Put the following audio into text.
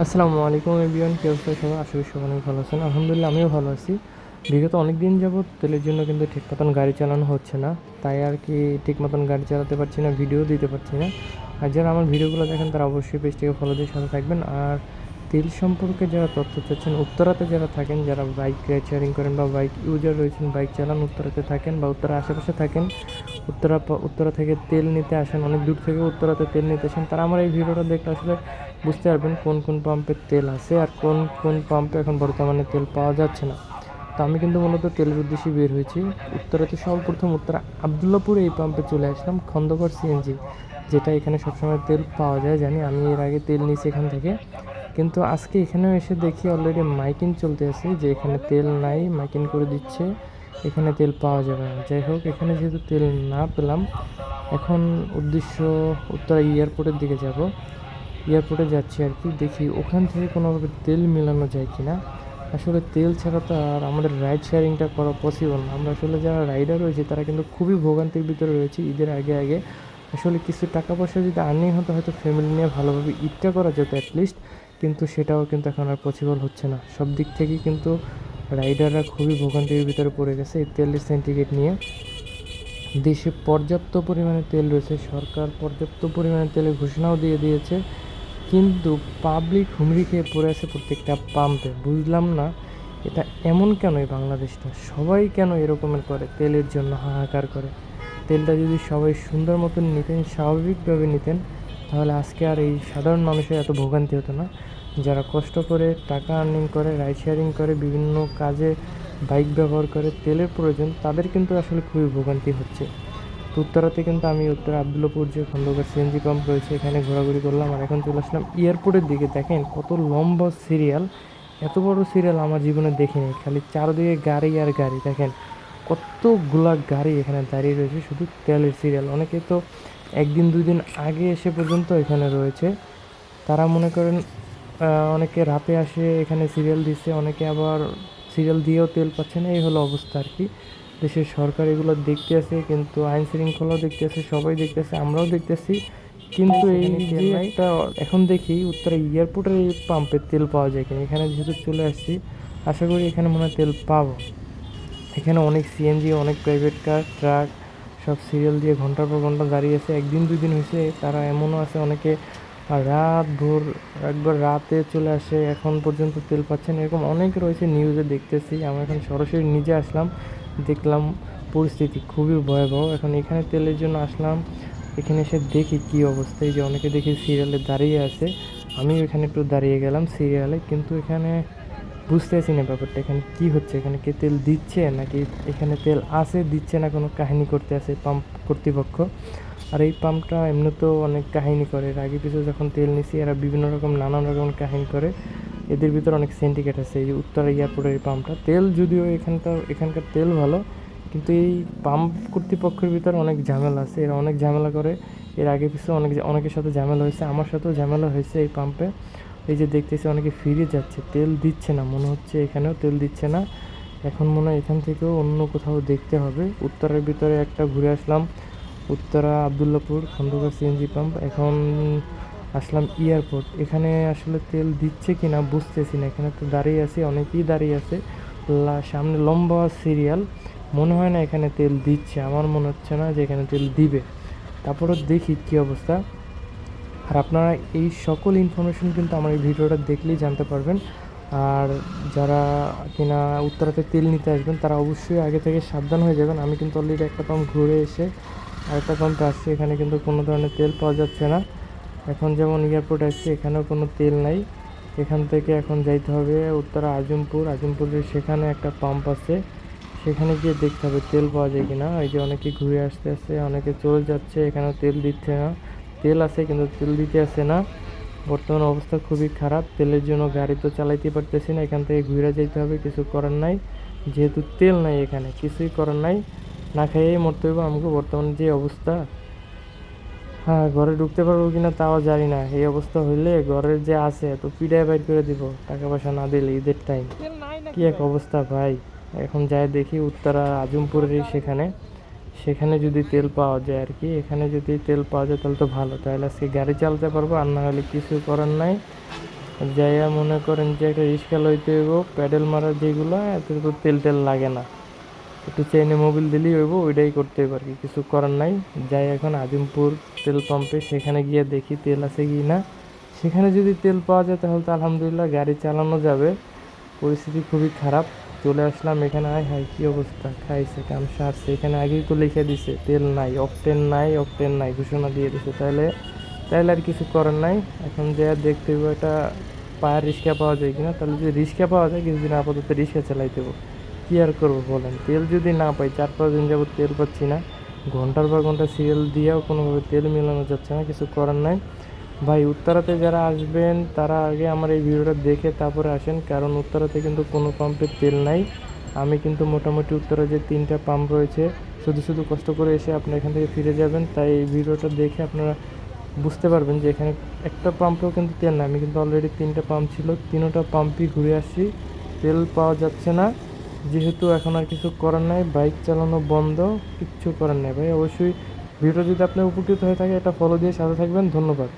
আসসালামু আলাইকুম এভরিওয়ান, কী অবস্থা সবাই? আশা করি সবাই অনেক ভালো আছেন। আলহামদুলিল্লাহ আমিও ভালো আছি। বিগত অনেক দিন যাবৎ তেলের জন্য কিন্তু ঠিক মতন গাড়ি চালানো হচ্ছে না, তাই আর কি ঠিক মতন গাড়ি চালাতে পারছি না, ভিডিও দিতে পারছি না। আর যারা আমার ভিডিওগুলো দেখেন তারা অবশ্যই পেজটিকে ফলো দিয়ে সাথে থাকবেন। আর তেল সম্পর্কে যারা তথ্য চাচ্ছেন, উত্তরাতে যারা থাকেন, যারা বাইক রাইড শেয়ারিং করেন বা বাইক ইউজার রয়েছেন, বাইক চালান, উত্তরাতে থাকেন বা উত্তরা আশেপাশে থাকেন, উত্তরা থেকে তেল নিতে আসেন, অনেক দূর থেকে উত্তরাতে তেল নিতে আসেন, তারা আমার এই ভিডিওটা দেখলে আসলে বুঝতে পারবেন কোন কোন পাম্পে তেল আছে আর কোন কোন পাম্পে এখন বর্তমানে তেল পাওয়া যাচ্ছে না। তো আমি কিন্তু মূলত তেলের উদ্দেশ্যে বের হয়েছি। উত্তরাতে সর্বপ্রথম উত্তরা আবদুল্লাপুর এই পাম্পে চলে আসলাম, খন্দকার সিএনজি, যেটা এখানে সবসময় তেল পাওয়া যায় জানি। আমি এর আগে তেল নিয়েছি এখান থেকে, কিন্তু আজকে এখানেও এসে দেখি অলরেডি মাইকিং চলতে আছে যে এখানে তেল নাই, মাইকিং করে দিচ্ছে, এখানে তেল পাওয়া যাবে না। যাই হোক, এখানে যেহেতু তেল না পেলাম, এখন উদ্দেশ্য উত্তরা এয়ারপোর্টের দিকে যাব। এয়ারপোর্টে যাচ্ছি আর কি, দেখি ওখান থেকে কোনোভাবে তেল মেলানো যায় কি না। আসলে তেল ছাড়া তো আর আমাদের রাইড শেয়ারিংটা করা পসিবল না। আমরা আসলে যারা রাইডার রয়েছে তারা কিন্তু খুবই ভোগান্তির ভিতরে রয়েছে ঈদের আগে আগে। আসলে কিছু টাকা পয়সা যদি আর্নিং হতো, হয়তো ফ্যামিলি নিয়ে ভালোভাবে ঈদটা করা যেত অ্যাটলিস্ট, কিন্তু সেটাও কিন্তু এখন আর পসিবল হচ্ছে না। সব দিক থেকেই কিন্তু রাইডাররা খুবই ভোগান্তির ভিতরে পড়ে গেছে এই তেলের সিন্ডিকেট নিয়ে। দেশে পর্যাপ্ত পরিমাণে তেল রয়েছে, সরকার পর্যাপ্ত পরিমাণে তেলের ঘোষণাও দিয়ে দিয়েছে, কিন্তু পাবলিক হুমড়ি খেয়ে পড়ে আছে প্রত্যেকটা পাম্পে। বুঝলাম না এটা এমন কেন, এই বাংলাদেশটা সবাই কেন এরকমের করে, তেলের জন্য হাহাকার করে। তেলটা যদি সবাই সুন্দর মতন নিতেন, স্বাভাবিকভাবে নিতেন, তাহলে আজকে আর এই সাধারণ মানুষের এত ভোগান্তি হতো না। যারা কষ্ট করে টাকা আর্নিং করে, রাইড শেয়ারিং করে, বিভিন্ন কাজে বাইক ব্যবহার করে, তেলের প্রয়োজন, তাদের কিন্তু আসলে খুবই ভোগান্তি হচ্ছে। তো উত্তরাতে কিন্তু আমি উত্তরা আবদুল্লাপুর যে খন্দকার সিএনজি পাম্প রয়েছে এখানে ঘোরাঘুরি করলাম, আর এখন চলে আসলাম এয়ারপোর্টের দিকে। দেখেন কত লম্বা সিরিয়াল, এত বড় সিরিয়াল আমার জীবনে দেখিনি। খালি চারদিকে গাড়ি আর গাড়ি, দেখেন কতগুলা গাড়ি এখানে দাঁড়িয়ে রয়েছে শুধু তেলের সিরিয়াল। অনেকে তো একদিন দুই দিন আগে এসে পর্যন্ত এখানে রয়েছে। তারা মনে করেন অনেকে রাতে আসে এখানে সিরিয়াল দিচ্ছে, অনেকে আবার সিরিয়াল দিয়েও তেল পাচ্ছে না। এই হলো অবস্থা আর কি। দেশের সরকার এগুলো দেখতে আছে, কিন্তু আইন শৃঙ্খলাও দেখতে আছে, সবাই দেখতেছে, আমরাও দেখতেছি, কিন্তু এই যে একটা এখন দেখি উত্তরা এয়ারপোর্টের এই পাম্পে তেল পাওয়া যায় কিনা। এখানে যেহেতু চলে আসছি, আশা করি এখানে মনে হয় তেল পাবো। এখানে অনেক সিএনজি, অনেক প্রাইভেট কার, ট্রাক সব সিরিয়াল দিয়ে ঘন্টার পর ঘন্টা দাঁড়িয়ে আছে। একদিন দুই দিন হয়েছে, তারা এমনও আছে অনেকে রাত ভোর একবার রাতে চলে আসে, এখন পর্যন্ত তেল পাচ্ছেন, এরকম অনেক রয়েছে, নিউজে দেখতেছি। আমরা এখন সরাসরি নিজে আসলাম, দেখলাম পরিস্থিতি খুবই ভয়াবহ। এখন এখানে তেলের জন্য আসলাম, এখানে এসে দেখি কী অবস্থা। এই যে অনেকে দেখি সিরিয়ালে দাঁড়িয়ে আছে, আমি এখানে একটু দাঁড়িয়ে গেলাম সিরিয়ালে, কিন্তু এখানে বুঝতেছি না ব্যাপারটা এখানে কী হচ্ছে। এখানে কে তেল দিচ্ছে নাকি এখানে তেল আছে দিচ্ছে না, কোনো কাহিনী করতে আছে পাম্প কর্তৃপক্ষ। আর এই পাম্পটা এমনিতেও অনেক কাহিনী করে, এর আগে পিছু যখন তেল নিছি এরা বিভিন্ন রকম নানান রকম কাহিনী করে। এদের ভিতর অনেক সিন্ডিকেট আছে। এই যে উত্তরা এয়ারপোর্টের এই পাম্পটা, তেল যদিও এখানকার তেল ভালো, কিন্তু এই পাম্প কর্তৃপক্ষের ভিতর অনেক ঝামেলা আছে, এরা অনেক ঝামেলা করে। এর আগে পিছু অনেকের সাথে ঝামেলা হয়েছে, আমার সাথেও ঝামেলা হয়েছে এই পাম্পে। এই যে দেখতেছি অনেকে ফিরে যাচ্ছে, তেল দিচ্ছে না, মনে হচ্ছে এখানেও তেল দিচ্ছে না। এখন মনে হয় এখান থেকেও অন্য কোথাও দেখতে হবে। উত্তরার ভিতরে একটা ঘুরে আসলাম, উত্তরা আবদুল্লাপুর খন্দকার সিএনজি পাম্প। এখন আসলাম এয়ারপোর্ট, এখানে আসলে তেল দিচ্ছে কি না বুঝতেছি না। এখানে তো দাঁড়িয়ে আছি, অনেকেই দাঁড়িয়ে আছে, সামনে লম্বা সিরিয়াল, মনে হয় না এখানে তেল দিচ্ছে, আমার মনে হচ্ছে না যে এখানে তেল দিবে। তারপরও দেখি কী অবস্থা। আর আপনারা এই সকল ইনফরমেশন কিন্তু আমার এই ভিডিওটা দেখলেই জানতে পারবেন। আর যারা কিনা উত্তরাতে তেল নিতে আসবেন তারা অবশ্যই আগে থেকে সাবধান হয়ে যাবেন। আমি কিন্তু অলরেডি একটা পাম্প ঘুরে এসে আরেকটা পাম্পে আসছি, এখানে কিন্তু কোনো ধরনের তেল পাওয়া যাচ্ছে না। এখন যেমন এয়ারপোর্ট আসছে, এখানেও কোনো তেল নাই। এখান থেকে এখন যাইতে হবে উত্তরা আজিমপুরের সেখানে একটা পাম্প আছে, সেখানে গিয়ে দেখতে হবে তেল পাওয়া যায় কি না। এই যে অনেকে ঘুরে আসতে আসতে অনেকে চলে যাচ্ছে, এখানেও তেল দিচ্ছে না। তেল আছে কিন্তু তেল দিতে আসে না। বর্তমান অবস্থা খুবই খারাপ, তেলের জন্য গাড়ি তো চালাইতে পারতেছি না, এখান থেকে ঘুরে যেতে হবে, কিছু করার নাই। যেহেতু তেল নাই এখানে, কিছুই করার নাই, না খাইয়েই মরতে হবে আমাকে বর্তমানে যে অবস্থা। হ্যাঁ, ঘরে ঢুকতে পারবো কিনা তাও জানি না। এই অবস্থা হইলে ঘরের যে আছে তো পিড়ায় বাইর করে দিব, টাকা পয়সা না দিলে ঈদের টাইম। কি এক অবস্থা ভাই। এখন যাই দেখি উত্তরা আজমপুরেরই সেখানে, সেখানে যদি তেল পাওয়া যায় আর কি। এখানে যদি তেল পাওয়া যায় তাহলে তো ভালো, তাহলে আজকে গাড়ি চালাতে পারবো, আর না হলে কিছু করার নাই। যাইয়া মনে করেন যে একটা রিক্সা লইতে হইব, প্যাডেল মারার যেগুলো এতে তো তেল টেল লাগে না, একটু চেইনে মোবিল দিলেই হইব, ওইটাই করতে হইব আর কি, কিছু করার নাই। যাই এখন আজিমপুর তেল পাম্পে, সেখানে গিয়ে দেখি তেল আছে কি না। সেখানে যদি তেল পাওয়া যায় তাহলে তো আলহামদুলিল্লাহ গাড়ি চালানো যাবে। পরিস্থিতি খুবই খারাপ, চলে আসলাম এখানে। আয় হাই কী অবস্থা, খাইছে কাম সারছে। এখানে আগেই তো লিখে দিছে তেল নাই, অকটেন নাই, অকটেন নাই ঘোষণা দিয়ে দিছে। তাহলে তাহলে আর কিছু করার নাই। এখন যে দেখতে হইব একটা পায়ের রিক্সা পাওয়া যায় কিনা। তাহলে যদি রিক্সা পাওয়া যায়, কিছুদিন আপাতত রিক্সা চালাই দেবো। কী আর করবো বলেন, তেল যদি না পাই, 4-5 দিন যাবত তেল পাচ্ছি না, ঘন্টার পর ঘন্টা সিরিয়াল দিয়েও কোনোভাবে তেল মেলানো যাচ্ছে না, কিছু করার নাই। ভাই উত্তরাতে যারা আসবেন তারা আগে আমার এই ভিডিওটা দেখে তারপরে আসেন, কারণ উত্তরাতে কিন্তু কোনো পাম্পে তেল নাই। আমি কিন্তু মোটামুটি উত্তরা যে 3টা পাম্প রয়েছে, শুধু শুধু কষ্ট করে এসে আপনি এখান থেকে ফিরে যাবেন। তাই এই ভিডিওটা দেখে আপনারা বুঝতে পারবেন যে এখানে একটা পাম্পেও কিন্তু তেল নাই। আমি কিন্তু অলরেডি 3টা পাম্প ছিল, 3টা পাম্পই ঘুরে আসছি, তেল পাওয়া যাচ্ছে না। যেহেতু এখন আর কিছু করার নাই, বাইক চালানো বন্ধ, কিচ্ছু করার নেই ভাই। অবশ্যই ভিডিও যদি আপনি উপকৃত হয়ে থাকে, এটা ফলো দিয়ে সাথে থাকবেন। ধন্যবাদ।